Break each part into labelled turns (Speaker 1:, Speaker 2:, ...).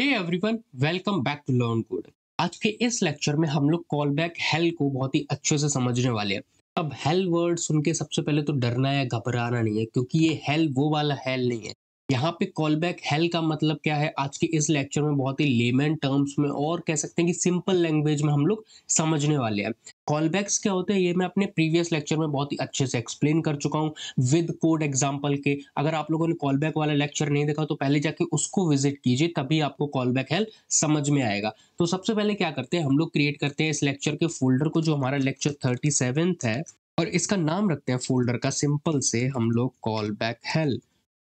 Speaker 1: Hey everyone, welcome back to learn code. आज के इस लेक्चर में हम लोग कॉल बैक हेल को बहुत ही अच्छे से समझने वाले हैं। अब हेल वर्ड सुन के सबसे पहले तो डरना या घबराना नहीं है, क्योंकि ये हेल वो वाला हेल नहीं है। यहाँ पे कॉल बैक हेल का मतलब क्या है, आज के इस लेक्चर में बहुत ही लेमन टर्म्स में और कह सकते हैं कि सिंपल लैंग्वेज में हम लोग समझने वाले हैं। कॉल बैक्स क्या होते हैं ये मैं अपने प्रीवियस लेक्चर में बहुत ही अच्छे से एक्सप्लेन कर चुका हूँ विद कोड एग्जाम्पल के। अगर आप लोगों ने कॉल बैक वाला लेक्चर नहीं देखा तो पहले जाके उसको विजिट कीजिए, तभी आपको कॉल बैक हेल्प समझ में आएगा। तो सबसे पहले क्या करते हैं, हम लोग क्रिएट करते हैं इस लेक्चर के फोल्डर को, जो हमारा लेक्चर 37 है, और इसका नाम रखते हैं फोल्डर का सिंपल से हम लोग कॉल बैक हेल्प।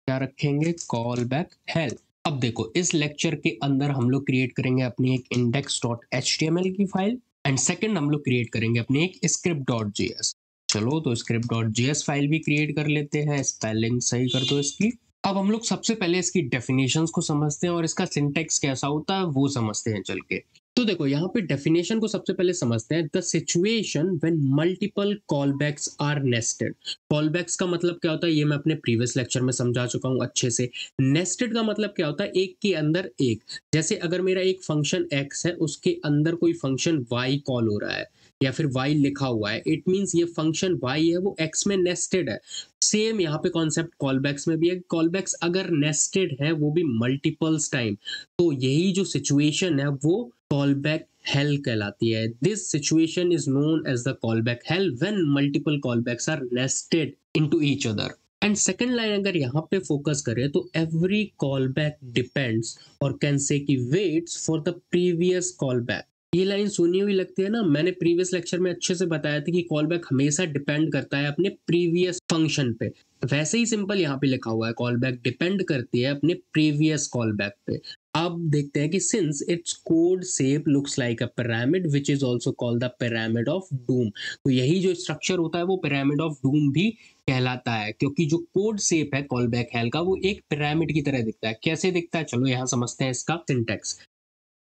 Speaker 1: क्या रखेंगे? Call back help. अब देखो, इस लेक्चर के अंदर हम लोग क्रिएट करेंगे अपनी एक index.html की फाइल, एंड सेकंड हम लोग क्रिएट करेंगे अपनी एक script.js। चलो, तो script.js फाइल भी क्रिएट कर लेते हैं। स्पेलिंग सही कर दो इसकी। अब हम लोग सबसे पहले इसकी डेफिनेशंस को समझते हैं और इसका सिंटेक्स कैसा होता है वो समझते हैं चल के। तो देखो, यहाँ पे डेफिनेशन को सबसे पहले समझते हैं। The situation when multiple callbacks are nested. Callbacks का मतलब क्या होता है ये मैं अपने प्रीवियस लेक्चर में समझा चुका हूँ अच्छे से। नेस्टेड का मतलब क्या होता है, एक के अंदर एक। जैसे अगर मेरा एक फंक्शन x है, उसके अंदर कोई फंक्शन y कॉल हो रहा है या फिर y लिखा हुआ है, इट मींस ये फंक्शन y है वो x में नेस्टेड है। सेम यहाँ पे कॉन्सेप्ट कॉलबैक्स में भी है। कॉलबैक्स अगर नेस्टेड है, वो भी मल्टीपल्स टाइम, तो यही जो सिचुएशन है वो कॉलबैक हेल कहलाती है। This situation is known as the callback hell when multiple callbacks are nested into each other. And second line अगर यहाँ पे फोकस करें तो एवरी कॉलबैक डिपेंड्स और कैन से कि waits for the previous callback. ये लाइन सुनी हुई लगती है ना, मैंने प्रीवियस लेक्चर में अच्छे से बताया था कि कॉलबैक हमेशा डिपेंड करता है अपने प्रीवियस फंक्शन पे। वैसे ही सिंपल यहाँ पे लिखा हुआ है, कॉलबैक डिपेंड करती है अपने प्रीवियस कॉलबैक पे। अब देखते हैं कि since it's code shape looks like a pyramid which is also called the pyramid of doom. तो यही जो स्ट्रक्चर होता है वो पिरामिड ऑफ डूम भी कहलाता है, क्योंकि जो कोड शेप है कॉलबैक हेल का वो एक पिरामिड की तरह दिखता है। कैसे दिखता है, चलो यहाँ समझते हैं इसका सिंटेक्स।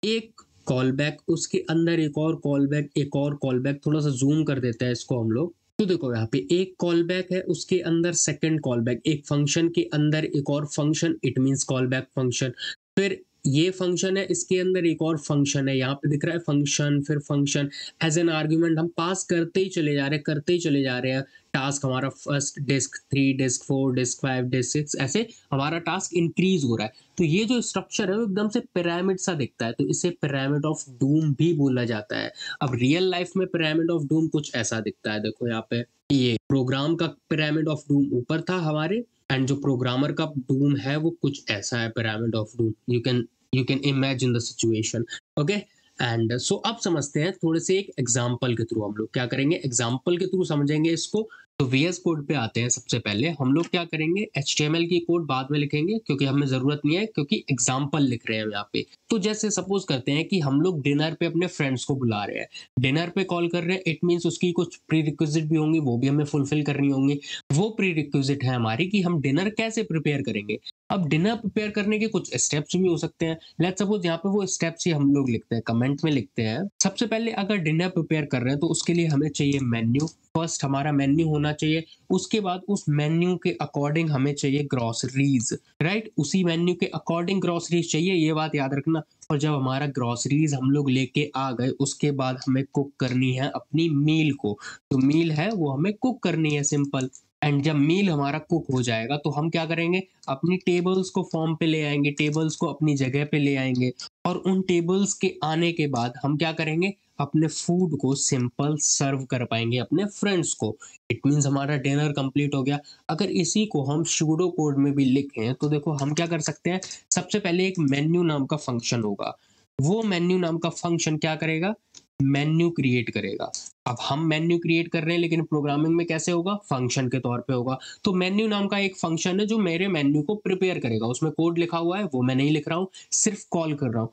Speaker 1: एक कॉल बैक, उसके अंदर एक और कॉल बैक, एक और कॉल बैक। थोड़ा सा जूम कर देते हैं इसको हम लोग। तो देखो, यहाँ पे एक कॉल बैक है, उसके अंदर सेकंड कॉल बैक, एक फंक्शन के अंदर एक और function, it means call back function. फिर ये फंक्शन है, इसके अंदर एक और फंक्शन है, यहाँ पे दिख रहा है फंक्शन, फिर फंक्शन। एज एन आर्ग्यूमेंट हम पास करते ही चले जा रहे हैं, करते ही चले जा रहे हैं। टास्क हमारा first disk 3, disk 4, disk 5, disk 6, ऐसे हमारा टास्क इंक्रीज हो रहा है। तो ये जो स्ट्रक्चर है वो एकदम से पिरामिड सा दिखता है, तो इसे पिरामिड ऑफ डूम भी बोला जाता है। अब रियल लाइफ में पिरामिड ऑफ डूम कुछ ऐसा दिखता है। देखो यहाँ पे, ये प्रोग्राम का पिरामिड ऑफ डूम ऊपर था हमारे, एंड जो प्रोग्रामर का डूम है वो कुछ ऐसा है, pyramid of doom. You can imagine the situation. Okay, and so अब समझते हैं थोड़े से एक एग्जाम्पल के थ्रू। हम लोग क्या करेंगे, एग्जाम्पल के थ्रू समझेंगे इसको। तो VS कोड पे आते हैं। सबसे पहले हम लोग क्या करेंगे, HTML की कोड बाद में लिखेंगे क्योंकि हमें जरूरत नहीं है, क्योंकि एग्जाम्पल लिख रहे हैं यहाँ पे। तो जैसे सपोज करते हैं कि हम लोग डिनर पे अपने फ्रेंड्स को बुला रहे हैं, डिनर पे कॉल कर रहे हैं, इट मींस उसकी कुछ प्री रिक्विजिट भी होंगी, वो भी हमें फुलफिल करनी होंगी। वो प्री रिक्विजिट है हमारी कि हम डिनर कैसे प्रिपेयर करेंगे। अब डिनर प्रिपेयर करने के कुछ स्टेप्स भी हो सकते हैं। लेट्स सपोज यहाँ पे वो स्टेप्स ही हम लोग लिखते हैं, कमेंट में लिखते हैं। सबसे पहले अगर डिनर प्रिपेयर कर रहे हैं तो उसके लिए हमें चाहिए मेन्यू। फर्स्ट हमारा मेन्यू होना चाहिए, उसके बाद उस मेन्यू के अकॉर्डिंग हमें चाहिए ग्रोसरीज, राइट। उसी मेन्यू के अकॉर्डिंग ग्रोसरीज चाहिए, ये बात याद रखना। और जब हमारा ग्रोसरीज हम लोग लेके आ गए, उसके बाद हमें कुक करनी है अपनी मील को। तो मील है वो हमें कुक करनी है, सिंपल। एंड जब मील हमारा कुक हो जाएगा तो हम क्या करेंगे, अपनी टेबल्स को फॉर्म पे ले आएंगे, टेबल्स को अपनी जगह पे ले आएंगे। और उन टेबल्स के आने के बाद हम क्या करेंगे, अपने फूड को सिंपल सर्व कर पाएंगे अपने फ्रेंड्स को। इट मींस हमारा डिनर कंप्लीट हो गया। अगर इसी को हम सूडो कोड में भी लिखें तो देखो हम क्या कर सकते हैं। सबसे पहले एक मेन्यू नाम का फंक्शन होगा, वो मेन्यू नाम का फंक्शन क्या करेगा, मेन्यू क्रिएट करेगा। अब हम मेन्यू क्रिएट कर रहे हैं, लेकिन प्रोग्रामिंग में कैसे होगा, फंक्शन के तौर पे होगा। तो मेन्यू नाम का एक फंक्शन है जो मेरे मेन्यू को प्रिपेयर करेगा। उसमें कोड लिखा हुआ है, वो मैं नहीं लिख रहा हूँ, सिर्फ कॉल कर रहा हूँ।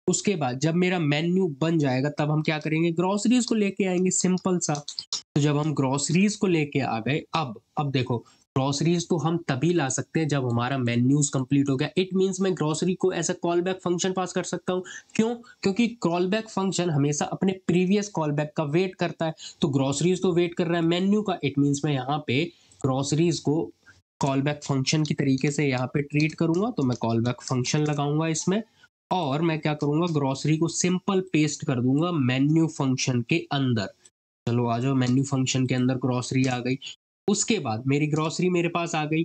Speaker 1: उसके बाद जब मेरा मेन्यू बन जाएगा तब हम क्या करेंगे, ग्रोसरीज को लेके आएंगे, सिंपल सा। तो जब हम ग्रोसरीज को लेके आ गए, अब देखो, ग्रोसरीज तो हम तभी ला सकते हैं जब हमारा मेन्यूज कंप्लीट हो गया। इट मींस मैं ग्रोसरी को as a call back function pass कर सकता हूँ। क्यों? क्योंकि कॉल बैक फंक्शन हमेशा अपने प्रीवियस कॉल बैक का वेट करता है। तो ग्रोसरीज तो वेट कर रहा है मेन्यू का, इट मींस मैं यहाँ पे ग्रोसरीज को कॉल बैक फंक्शन की तरीके से यहाँ पे ट्रीट करूंगा, तो मैं कॉल बैक फंक्शन लगाऊंगा इसमें, और मैं क्या करूंगा, ग्रोसरी को सिंपल पेस्ट कर दूंगा मेन्यू फंक्शन के अंदर। चलो आ जाओ, मेन्यू फंक्शन के अंदर ग्रोसरी आ गई। उसके बाद मेरी ग्रोसरी मेरे पास आ गई।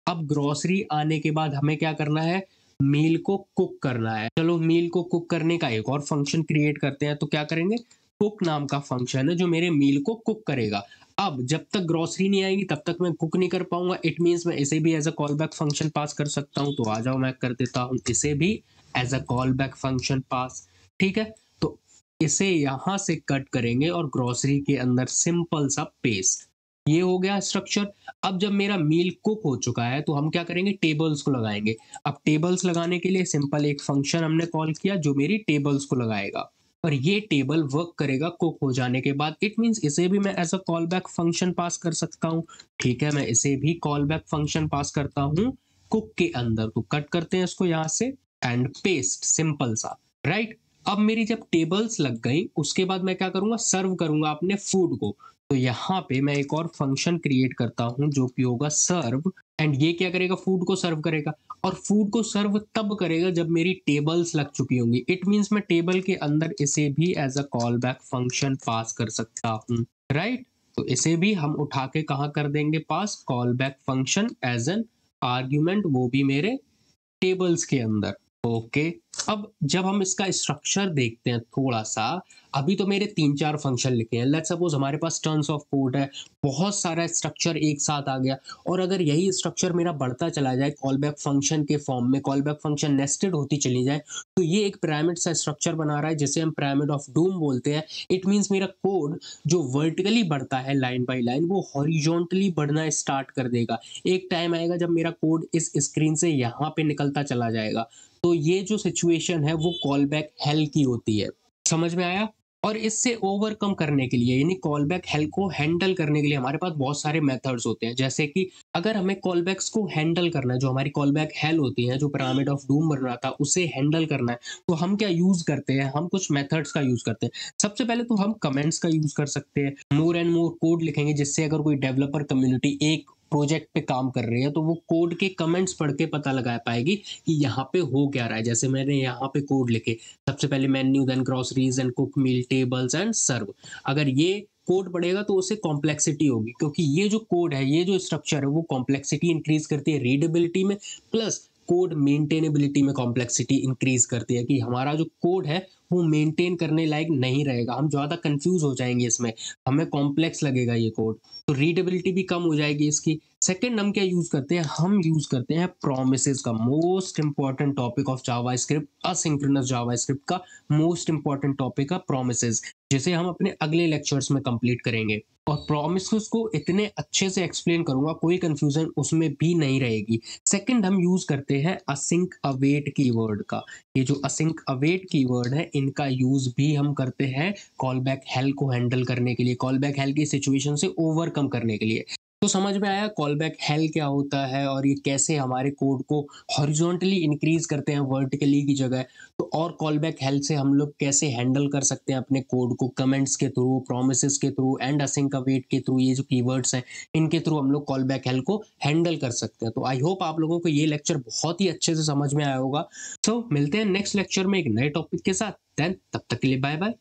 Speaker 1: अब ग्रोसरी आने के बाद हमें क्या करना है, मील को कुक करना है। चलो मील को कुक करने का एक और फंक्शन क्रिएट करते हैं। तो क्या करेंगे, कुक नाम का फंक्शन है जो मेरे मील को कुक करेगा। अब जब तक ग्रोसरी नहीं आएगी तब तक मैं कुक नहीं कर पाऊंगा। इट मीन्स मैं इसे भी as a call back function pass कर सकता हूं। तो आ जाओ, मैं कर देता हूं इसे भी as a call back function pass. ठीक है, तो इसे यहां से कट करेंगे और ग्रोसरी के अंदर सिंपल सा पेस्ट। ये हो गया स्ट्रक्चर। अब जब मेरा मील कुक हो चुका है तो हम क्या करेंगे, टेबल्स को लगाएंगे। अब टेबल्स लगाने के लिए सिंपल एक फंक्शन हमने कॉल किया जो मेरी टेबल्स को लगाएगा, और ये टेबल वर्क करेगा कुक हो जाने के बाद। इट मीन्स इसे भी मैं as a call back function pass कर सकता हूँ। ठीक है, मैं इसे भी कॉल बैक फंक्शन पास करता हूँ कुक के अंदर। तो कट करते हैं इसको यहाँ से एंड पेस्ट, सिंपल सा, राइट। अब मेरी जब टेबल्स लग गई उसके बाद मैं क्या करूंगा, सर्व करूंगा अपने फूड को। तो यहाँ पे मैं एक और फंक्शन क्रिएट करता हूँ जो कि होगा सर्व, एंड ये क्या करेगा, फूड को सर्व करेगा। और फूड को सर्व तब करेगा जब मेरी टेबल्स लग चुकी होंगी। इट मीन्स मैं टेबल के अंदर इसे भी as a call back function pass कर सकता हूँ, राइट। तो इसे भी हम उठा के कहाँ कर देंगे pass, call back function as an argument, वो भी मेरे टेबल्स के अंदर। ओके, अब जब हम इसका स्ट्रक्चर देखते हैं थोड़ा सा, अभी तो मेरे 3-4 फंक्शन लिखे हैं। लेट्स सपोज हमारे पास टर्न्स ऑफ कोड है, बहुत सारा स्ट्रक्चर एक साथ आ गया, और अगर यही स्ट्रक्चर मेरा बढ़ता चला जाए कॉल बैक फंक्शन के फॉर्म में, कॉल बैक फंक्शन नेस्टेड होती चली जाए, तो ये एक पिरामिड सा स्ट्रक्चर बना रहा है जिसे हम पिरामिड ऑफ डूम बोलते हैं। इट मीन्स मेरा कोड जो वर्टिकली बढ़ता है लाइन बाय लाइन, वो हॉरिजॉन्टली बढ़ना स्टार्ट कर देगा। एक टाइम आएगा जब मेरा कोड इस स्क्रीन से यहाँ पे निकलता चला जाएगा। तो ये जो सिचुएशन है वो कॉल बैक हेल की होती है। समझ में आया। और इससे ओवरकम करने के लिए, यानी कॉल बैक हेल को हैंडल करने के लिए हमारे पास बहुत सारे मेथड्स होते हैं। जैसे कि अगर हमें कॉल बैक्स को हैंडल करना है, जो हमारी कॉल बैक हेल होती है, जो पिरामिड ऑफ डूम बन रहा था, उसे हैंडल करना है, तो हम क्या यूज करते हैं, हम कुछ मेथड्स का यूज करते हैं। सबसे पहले तो हम कमेंट्स का यूज कर सकते हैं। मोर एंड मोर कोड लिखेंगे, जिससे अगर कोई डेवलपर कम्युनिटी एक प्रोजेक्ट पे काम कर रही है तो वो कोड के कमेंट्स पढ़ के पता लगा पाएगी कि यहाँ पे हो क्या रहा है। जैसे मैंने यहाँ पे कोड लिखे, सबसे पहले menu, then groceries and cook meal, tables and serve. अगर ये कोड पढ़ेगा तो उससे कॉम्प्लेक्सिटी होगी, क्योंकि ये जो कोड है, ये जो स्ट्रक्चर है, वो कॉम्प्लेक्सिटी इंक्रीज करती है रीडेबिलिटी में, प्लस कोड मेंटेनेबिलिटी में कॉम्प्लेक्सिटी इंक्रीज करती है, कि हमारा जो कोड है वो मेंटेन करने लायक नहीं रहेगा, हम ज़्यादा कंफ्यूज हो जाएंगे इसमें, हमें कॉम्प्लेक्स लगेगा ये कोड। तो रीडेबिलिटी भी कम हो जाएगी इसकी। सेकंड हम क्या यूज करते हैं, हम यूज करते हैं प्रोमिसेस का, most important topic of JavaScript, asynchronous JavaScript का मोस्ट इंपॉर्टेंट टॉपिक है प्रोमिसेस, जिसे हम अपने अगले लेक्चर्स में कंप्लीट करेंगे। और प्रोमिसेस को इतने अच्छे से एक्सप्लेन करूंगा, कोई कंफ्यूजन उसमें भी नहीं रहेगी। सेकंड हम यूज करते हैं असिंक अवेट कीवर्ड का। ये जो असिंक अवेट कीवर्ड है, इनका यूज भी हम करते हैं कॉल बैक हेल को हैंडल करने के लिए, कॉल बैक हेल की सिचुएशन से ओवरकम करने के लिए। तो समझ में आया कॉल बैक हेल क्या होता है, और ये कैसे हमारे कोड को हॉरिजॉन्टली इंक्रीज करते हैं वर्टिकली की जगह। तो और कॉल बैक हेल से हम लोग कैसे हैंडल कर सकते हैं अपने कोड को, कमेंट्स के थ्रू, प्रोमिसेस के थ्रू एंड असिंक अवेट के थ्रू, ये जो कीवर्ड्स हैं इनके थ्रू हम लोग कॉल बैक हेल को हैंडल कर सकते हैं। तो आई होप आप लोगों को ये लेक्चर बहुत ही अच्छे से समझ में आया होगा। सो मिलते हैं नेक्स्ट लेक्चर में एक नए टॉपिक के साथ। देन तब तक के लिए बाय बाय।